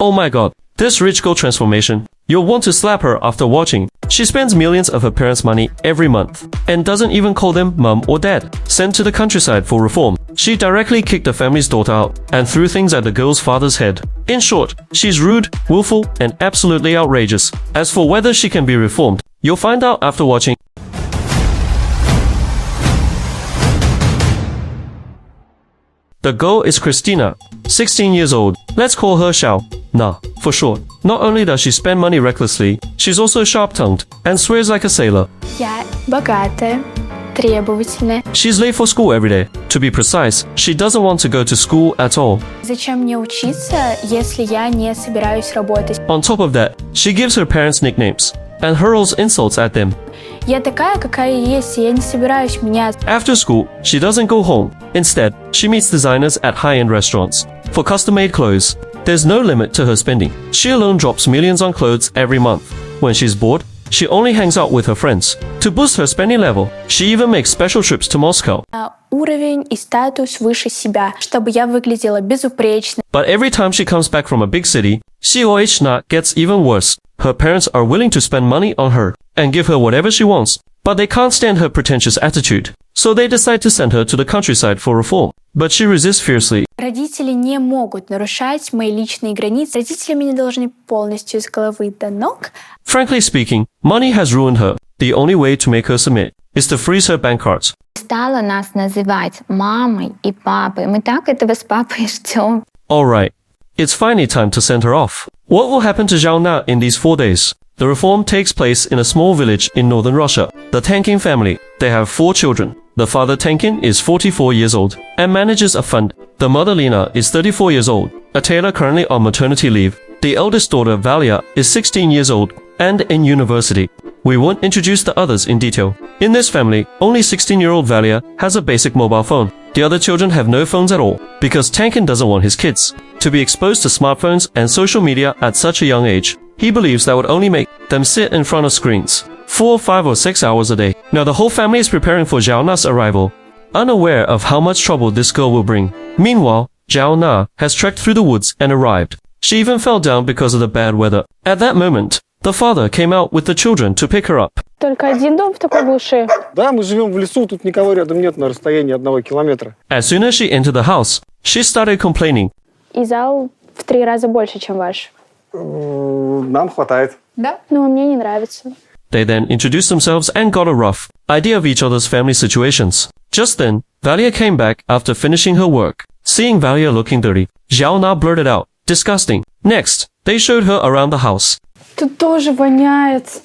Oh my god, this rich girl transformation. You'll want to slap her after watching. She spends millions of her parents' money every month and doesn't even call them mum or dad. Sent to the countryside for reform, she directly kicked the family's daughter out and threw things at the girl's father's head. In short, she's rude, willful, and absolutely outrageous. As for whether she can be reformed, you'll find out after watching. The girl is Christina, 16 years old. Let's call her Xiao Na for short. Not only does she spend money recklessly, she's also sharp-tongued and swears like a sailor. Я богатая, требовательная. She's late for school every day. To be precise, she doesn't want to go to school at all. Зачем мне учиться, если я не собираюсь работать? On top of that, she gives her parents nicknames and hurls insults at them. Я такая, какая есть, и я не собираюсь меняться. After school, she doesn't go home. Instead, she meets designers at high-end restaurants for custom-made clothes. There's no limit to her spending. She alone drops millions on clothes every month. When she's bored, she only hangs out with her friends. To boost her spending level, she even makes special trips to Moscow. Уровень и статус выше себя, чтобы я выглядела безупречно. But every time she comes back from a big city, Xiao gets even worse. Her parents are willing to spend money on her and give her whatever she wants, but they can't stand her pretentious attitude. So they decide to send her to the countryside for reform. But she resists fiercely. Родители не могут нарушать мои личные границы. Родители меня должны полностью с головы до ног. Frankly speaking, money has ruined her. The only way to make her submit is to freeze her bank cards. Стала нас называть мамой и папой. Мы так этого с папой ждем. Alright, it's finally time to send her off. What will happen to Zhao Na in these 4 days? The reform takes place in a small village in northern Russia. The Tankin family, they have 4 children. The father Tankin is 44 years old and manages a fund. The mother Lena is 34 years old, a tailor currently on maternity leave. The eldest daughter Valia is 16 years old and in university. We won't introduce the others in detail. In this family, only 16-year-old Valia has a basic mobile phone. The other children have no phones at all because Tankin doesn't want his kids to be exposed to smartphones and social media at such a young age. He believes that would only make them sit in front of screens 4, 5 or 6 hours a day. Now the whole family is preparing for Zhao Na's arrival, unaware of how much trouble this girl will bring. Meanwhile, Zhao Na has trekked through the woods and arrived. She even fell down because of the bad weather. At that moment, the father came out with the children to pick her up. Только один дом в такой глуши. Да, мы живем в лесу, тут никого рядом нет на расстоянии 1 километра. As soon as she entered the house, she started complaining. И зал в 3 раза больше, чем ваш. Нам хватает. Да? Но мне не нравится. They then introduced themselves and got a rough idea of each other's family situations. Just then, Valia came back after finishing her work. Seeing Valia looking dirty, Zhao Na blurted out, "Disgusting." Next, they showed her around the house. Тут тоже воняет.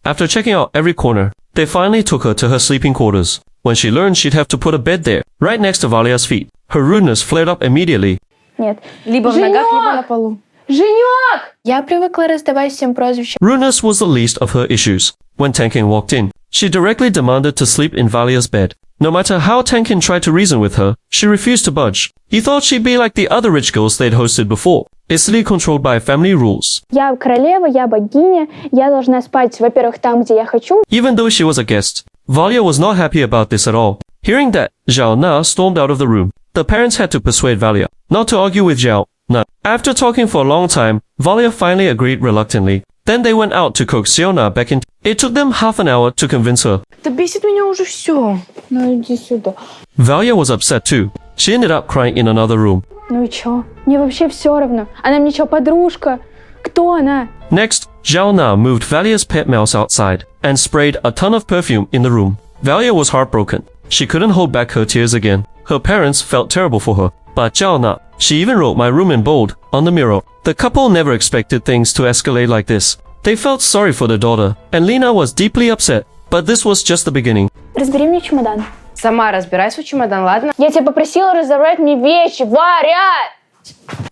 After checking out every corner, they finally took her to her sleeping quarters. When she learned she'd have to put a bed there, right next to Valia's feet, her rudeness flared up immediately. Нет. Либо в ногах, либо на полу. Женек! Я привыкла раздавать всем прозвища. Rudeness was the least of her issues. When Tankin walked in, she directly demanded to sleep in Valia's bed. No matter how Tankin tried to reason with her, she refused to budge. He thought she'd be like the other rich girls they'd hosted before, easily controlled by family rules. Я королева, я богиня, я должна спать, во-первых, там, где я хочу. Even though she was a guest, Valia was not happy about this at all. Hearing that, Zhao Na stormed out of the room. The parents had to persuade Valia not to argue with Zhao Na. After talking for a long time, Valia finally agreed reluctantly. Then they went out to coax Xiao Na back in. It took them half an hour to convince her. Да бесит меня уже все. Ну иди сюда. Valia was upset too. She ended up crying in another room. Ну и чё? Мне вообще все равно. Она мне чё, подружка? Кто она? Next, Zhao Na moved Valia's pet mouse outside and sprayed a ton of perfume in the room. Valia was heartbroken. She couldn't hold back her tears again. Her parents felt terrible for her. But Zhao Na, she even wrote my room in bold on the mirror. The couple never expected things to escalate like this. They felt sorry for their daughter, and Lena was deeply upset. But this was just the beginning. Разбери мне чемодан. Сама разбирай свой чемодан, ладно? Я тебя попросила разобрать мне вещи, Варя!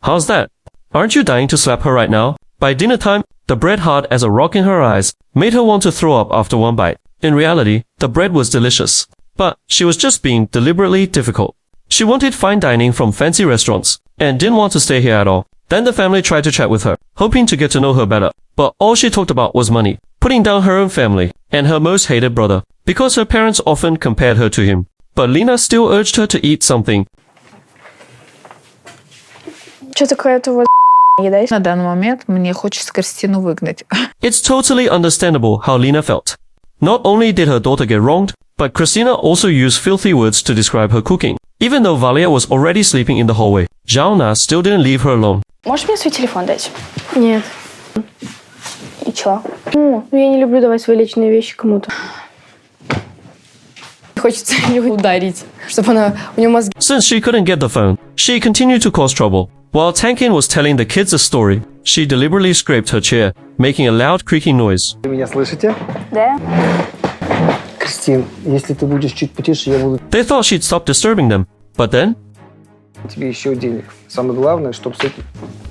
How's that? Aren't you dying to slap her right now? By dinner time, the bread hard as a rock in her eyes made her want to throw up after one bite. In reality, the bread was delicious. But she was just being deliberately difficult. She wanted fine dining from fancy restaurants and didn't want to stay here at all. Then the family tried to chat with her, hoping to get to know her better. But all she talked about was money, putting down her own family and her most hated brother, because her parents often compared her to him. But Lena still urged her to eat something. Что такое это вот? Едай. На данный момент мне хочется Кристину выгнать. It's totally understandable how Lena felt. Not only did her daughter get wronged, but Christina also used filthy words to describe her cooking. Even though Valia was already sleeping in the hallway, Zhao Na still didn't leave her alone. Можешь мне свой телефон дать? Нет. И чё? Ну, я не люблю давать свои личные вещи кому-то. Хочется ее ударить, чтобы она у нее мозги. Since she couldn't get the phone, she continued to cause trouble. While Tankin was telling the kids a story, she deliberately scraped her chair, making a loud creaking noise. Вы меня слышите? Да. Кристин, если ты будешь чуть потише, я буду They thought she'd stop disturbing them, but then... тебе еще денег. Самое главное, чтобы с этим...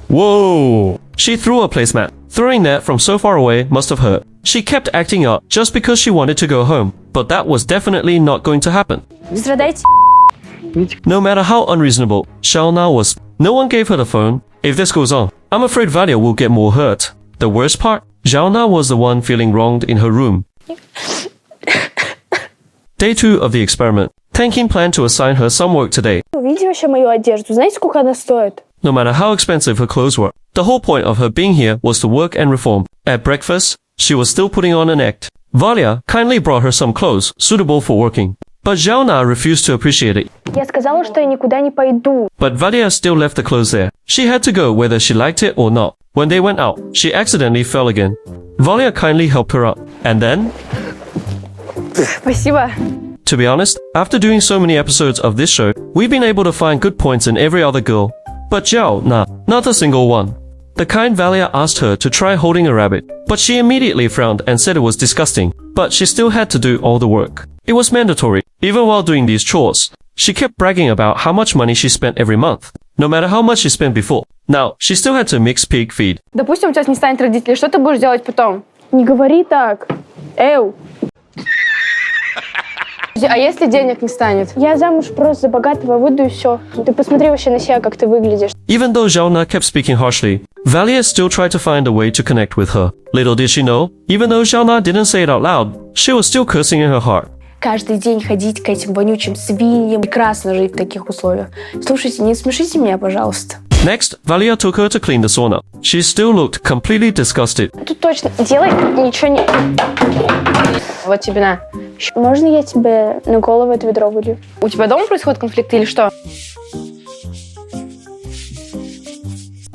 Whoa! She threw a placemat. Throwing that from so far away must have hurt. She kept acting up just because she wanted to go home, but that was definitely not going to happen. Страдайте. No matter how unreasonable Shalna was, no one gave her the phone. If this goes on, I'm afraid Valia will get more hurt. The worst part, Shalna was the one feeling wronged in her room. Day 2 of the experiment. Tankin planned to assign her some work today. Видите вообще мою одежду? Знаете, сколько она стоит? No matter how expensive her clothes were, the whole point of her being here was to work and reform. At breakfast, she was still putting on an act. Valia kindly brought her some clothes suitable for working, but Zhao Na refused to appreciate it. Я сказала, что я никуда не пойду. But Valia still left the clothes there. She had to go whether she liked it or not. When they went out, she accidentally fell again. Valia kindly helped her up. And then, Спасибо. to be honest, after doing so many episodes of this show, we've been able to find good points in every other girl. But Zhao Na, not a single one. The kind Valia asked her to try holding a rabbit, but she immediately frowned and said it was disgusting. But she still had to do all the work. It was mandatory, even while doing these chores. She kept bragging about how much money she spent every month, no matter how much she spent before. Now, she still had to mix pig feed. Допустим, у тебя не станет родителей, что ты будешь делать потом? Не говори так. Эу. А если денег не станет? Я замуж просто за богатого выйду и все. Ты посмотри вообще на себя, как ты выглядишь. Even though Zhao Na kept speaking harshly, Valia still tried to find a way to connect with her. Little did she know, even though Zhao Na didn't say it out loud, she was still cursing in her heart. Каждый день ходить к этим вонючим свиньям. Прекрасно жить в таких условиях. Слушайте, не смешите меня, пожалуйста. Next, Valia took her to clean the sauna. She still looked completely disgusted. Тут точно. Делай ничего не... Вот тебе на. Можно я тебе на голову это ведро вылью? У тебя дома происходят конфликты или что?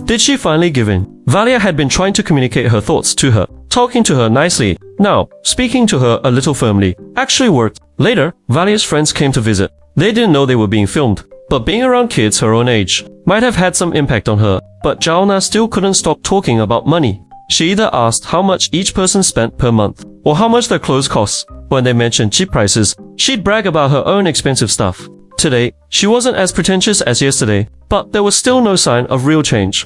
Did she finally give in? Valia had been trying to communicate her thoughts to her, talking to her nicely. Now, speaking to her a little firmly actually worked. Later, Valia's friends came to visit. They didn't know they were being filmed, but being around kids her own age might have had some impact on her. But Zhao Na still couldn't stop talking about money. She either asked how much each person spent per month, or how much their clothes cost. When they mentioned cheap prices, she'd brag about her own expensive stuff. Today, she wasn't as pretentious as yesterday, but there was still no sign of real change.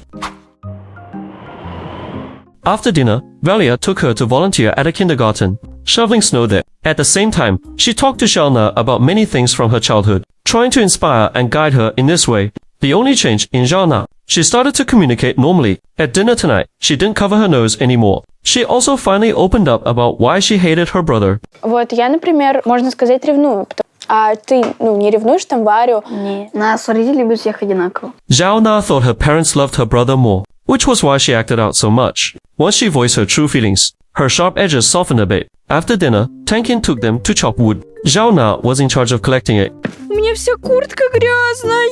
After dinner, Valia took her to volunteer at a kindergarten, shoveling snow there. At the same time, she talked to Shalna about many things from her childhood, trying to inspire and guide her in this way. The only change in Shalna, she started to communicate normally. At dinner tonight, she didn't cover her nose anymore. She also finally opened up about why she hated her brother. Вот я, например, можно сказать, ревную. А ты, не ревнуешь там Варю? Нет. Нас родители любят всех одинаково. Zhao Na thought her parents loved her brother more, which was why she acted out so much. Once she voiced her true feelings, her sharp edges softened a bit. After dinner, Tankin took them to chop wood. Zhao Na was in charge of collecting it. У меня вся куртка грязная.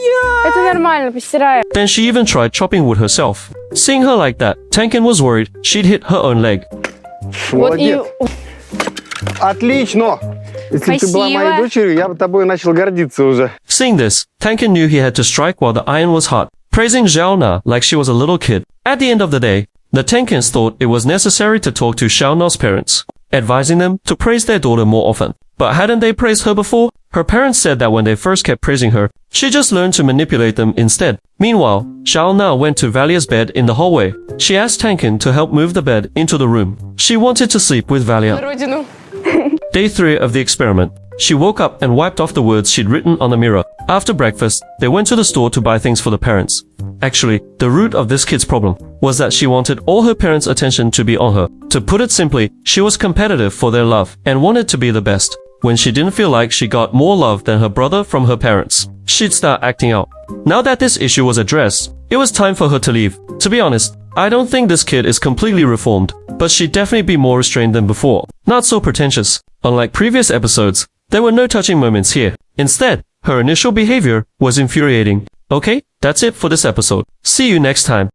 Это нормально, постираем. Then she even tried chopping wood herself. Seeing her like that, Tankin was worried she'd hit her own leg. Вот и... Молодец. Отлично! Если бы ты была Спасибо. моей дочерью, я бы тобой начал гордиться уже. Seeing this, Tankin knew he had to strike while the iron was hot, praising Zhao Na like she was a little kid. At the end of the day, the Tankins thought it was necessary to talk to Zhao Na's parents, advising them to praise their daughter more often. But hadn't they praised her before? Her parents said that when they first kept praising her, she just learned to manipulate them instead. Meanwhile, Zhao Na went to Valia's bed in the hallway. She asked Tankin to help move the bed into the room. She wanted to sleep with Valia. Родину. Day 3 of the experiment. She woke up and wiped off the words she'd written on the mirror. After breakfast, they went to the store to buy things for the parents. Actually, the root of this kid's problem was that she wanted all her parents' attention to be on her. To put it simply, she was competitive for their love and wanted to be the best. when she didn't feel like she got more love than her brother from her parents, she'd start acting out. Now that this issue was addressed, it was time for her to leave. To be honest, I don't think this kid is completely reformed, but she'd definitely be more restrained than before. Not so pretentious. Unlike previous episodes, there were no touching moments here. Instead, her initial behavior was infuriating. Okay, that's it for this episode. See you next time.